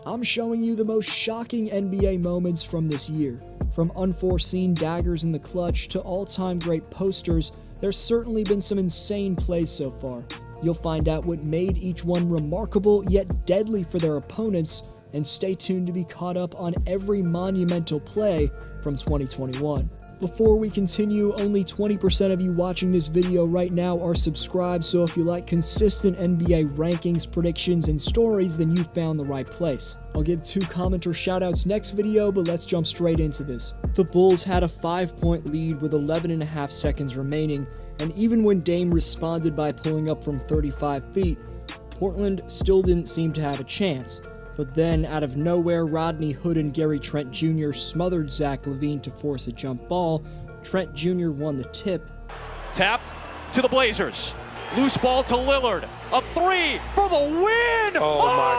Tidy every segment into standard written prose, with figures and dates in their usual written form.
I'm showing you the most shocking NBA moments from this year. From unforeseen daggers in the clutch to all-time great posters, there's certainly been some insane plays so far. You'll find out what made each one remarkable yet deadly for their opponents, and stay tuned to be caught up on every monumental play from 2021. Before we continue, only 20% of you watching this video right now are subscribed, so if you like consistent NBA rankings, predictions, and stories, then you found the right place. I'll give 2 commenter shoutouts next video, but let's jump straight into this. The Bulls had a 5-point lead with 11.5 seconds remaining, and even when Dame responded by pulling up from 35 feet, Portland still didn't seem to have a chance. But then, out of nowhere, Rodney Hood and Gary Trent Jr. smothered Zach LaVine to force a jump ball. Trent Jr. won the tip. Tap to the Blazers. Loose ball to Lillard. A 3 for the win! Oh my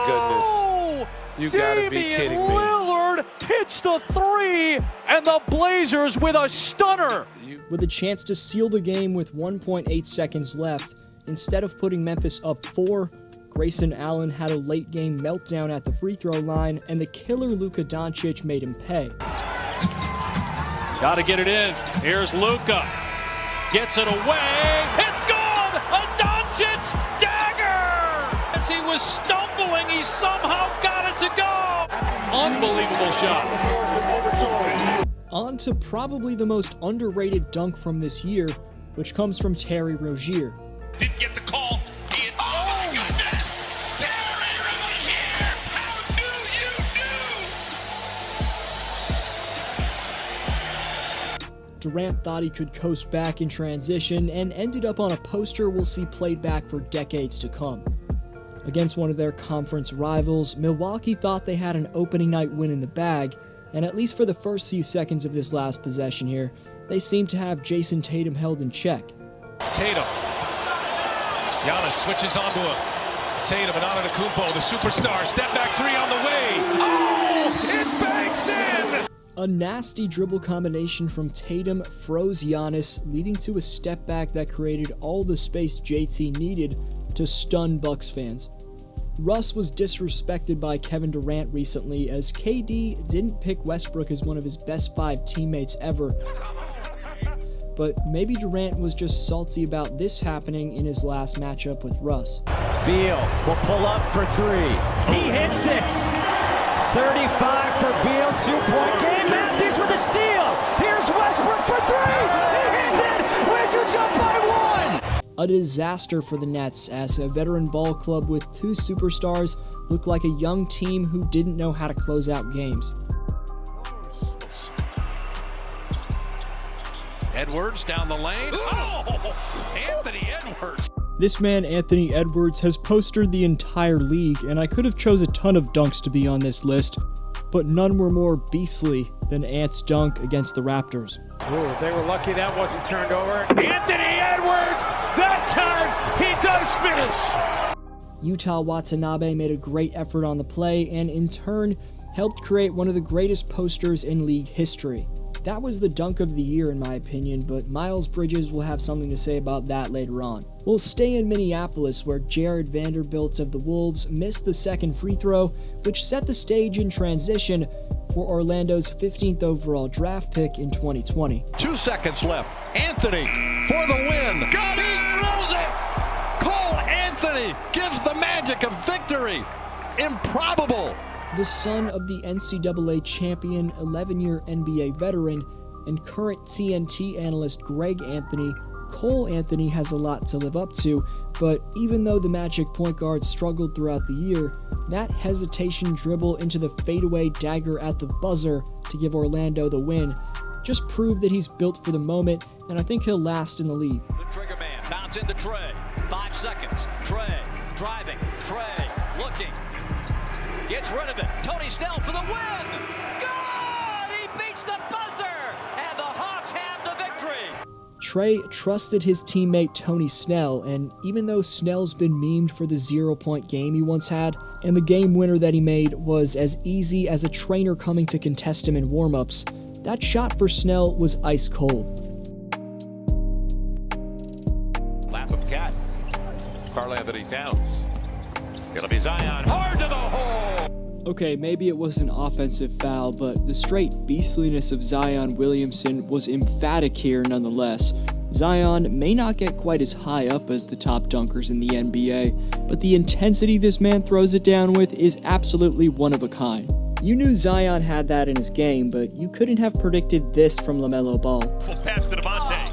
goodness. You gotta be kidding me. Lillard hits the 3, and the Blazers with a stunner. With a chance to seal the game with 1.8 seconds left, instead of putting Memphis up 4, Grayson Allen had a late-game meltdown at the free throw line, and the killer Luka Doncic made him pay. Gotta get it in. Here's Luka. Gets it away. It's good! A Doncic dagger! As he was stumbling, he somehow got it to go! Unbelievable shot. On to probably the most underrated dunk from this year, which comes from Terry Rozier. Didn't get the call. Oh my goodness! Terry Rozier! How do you do? Durant thought he could coast back in transition and ended up on a poster we'll see played back for decades to come. Against one of their conference rivals, Milwaukee thought they had an opening night win in the bag, and at least for the first few seconds of this last possession here, they seemed to have Jason Tatum held in check. Tatum. Giannis switches onto him. Tatum and Antetokounmpo, the superstar. Step back 3 on the way. Oh! It banks in! A nasty dribble combination from Tatum froze Giannis, leading to a step back that created all the space JT needed to stun Bucks fans. Russ was disrespected by Kevin Durant recently, as KD didn't pick Westbrook as one of his best 5 teammates ever. But maybe Durant was just salty about this happening in his last matchup with Russ. Beal will pull up for 3. He hits it! 35 for Beal, 2-point game. Matthews with a steal! Here's Westbrook for 3! He hits it! Wizards up by 1! A disaster for the Nets, as a veteran ball club with 2 superstars looked like a young team who didn't know how to close out games. Edwards down the lane. Oh! Anthony Edwards. This man, Anthony Edwards, has postered the entire league, and I could have chose a ton of dunks to be on this list, but none were more beastly than Ant's dunk against the Raptors. Ooh, they were lucky that wasn't turned over. Anthony Edwards! That time, he does finish! Utah Watanabe made a great effort on the play, and in turn, helped create one of the greatest posters in league history. That was the dunk of the year in my opinion, but Miles Bridges will have something to say about that later on. We'll stay in Minneapolis, where Jared Vanderbilt of the Wolves missed the second free throw, which set the stage in transition for Orlando's 15th overall draft pick in 2020. 2 seconds left. Anthony for the win. God, he rolls it! Cole Anthony gives the Magic a victory. Improbable. The son of the NCAA champion, 11-year NBA veteran, and current TNT analyst Greg Anthony, Cole Anthony has a lot to live up to, but even though the Magic point guard struggled throughout the year, that hesitation dribble into the fadeaway dagger at the buzzer to give Orlando the win just proved that he's built for the moment, and I think he'll last in the league. The trigger man, bounce into Trey. 5 seconds. Trey, driving. Trey, looking. Gets rid of it. Tony Snell for the win. Good! He beats the buzzer, and the Hawks have the victory. Trey trusted his teammate Tony Snell, and even though Snell's been memed for the 0-point game he once had, and the game winner that he made was as easy as a trainer coming to contest him in warm-ups, that shot for Snell was ice cold. Lapham Cat. Karl Anthony Towns. It'll be Zion. Hard to the hole. Okay, maybe it was an offensive foul, but the straight beastliness of Zion Williamson was emphatic here nonetheless. Zion may not get quite as high up as the top dunkers in the NBA, but the intensity this man throws it down with is absolutely one of a kind. You knew Zion had that in his game, but you couldn't have predicted this from LaMelo Ball. Pass to Devontae.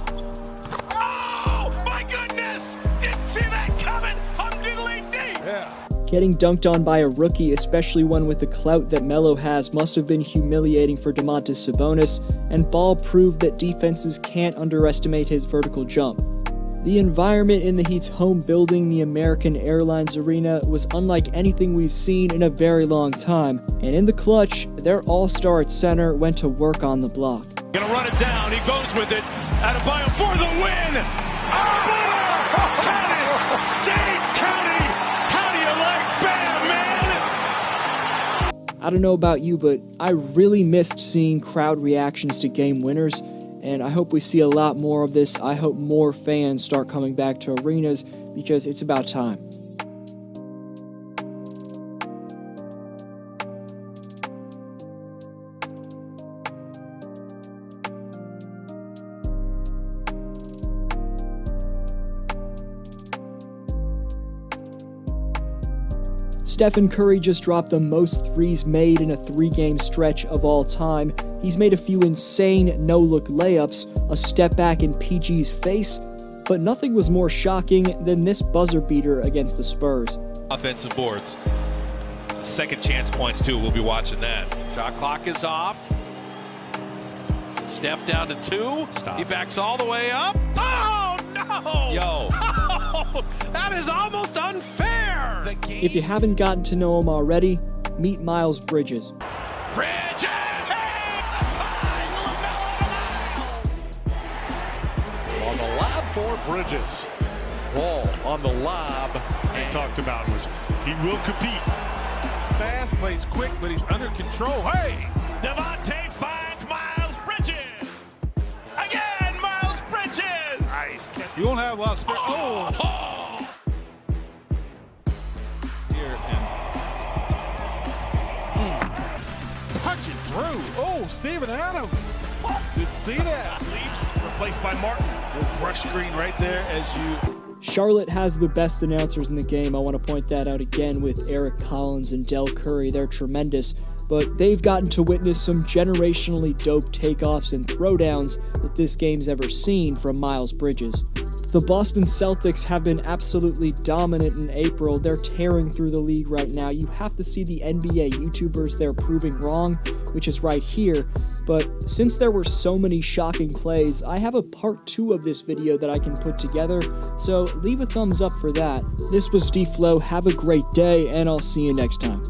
Oh, my goodness! Didn't see that coming! Diddling deep! Yeah. Getting dunked on by a rookie, especially one with the clout that Melo has, must have been humiliating for Domantas Sabonis, and Ball proved that defenses can't underestimate his vertical jump. The environment in the Heat's home building, the American Airlines Arena, was unlike anything we've seen in a very long time, and in the clutch, their all-star at center went to work on the block. Gonna run it down, he goes with it, Adebayo for the win! Count it! Dade County! How do you like Bam, man? I don't know about you, but I really missed seeing crowd reactions to game winners, and I hope we see a lot more of this. I hope more fans start coming back to arenas because it's about time. Stephen Curry just dropped the most threes made in a 3-game stretch of all time. He's made a few insane no-look layups, a step back in PG's face, but nothing was more shocking than this buzzer beater against the Spurs. Offensive boards. Second chance points too, we'll be watching that. Shot clock is off. Steph down to 2. He backs all the way up. Oh, no! Yo. Oh, that is almost unfair! If you haven't gotten to know him already, meet Miles Bridges. Bridges! On the lob for Bridges. Ball on the lob. They talked about was he will compete. Fast, plays quick, but he's under control. Hey! Devontae finds Miles Bridges! Again, Miles Bridges! Nice. You won't have a lot of space. Oh! Here and punching through. Oh, Steven Adams. Didn't see that. Leaves, replaced by Martin. Little brush screen right there as you. Charlotte has the best announcers in the game. I want to point that out again with Eric Collins and Del Curry. They're tremendous, but they've gotten to witness some generationally dope takeoffs and throwdowns that this game's ever seen from Miles Bridges. The Boston Celtics have been absolutely dominant in April. They're tearing through the league right now. You have to see the NBA YouTubers they're proving wrong, which is right here. But since there were so many shocking plays, I have a part 2 of this video that I can put together, so leave a thumbs up for that. This was D-Flow. Have a great day, and I'll see you next time.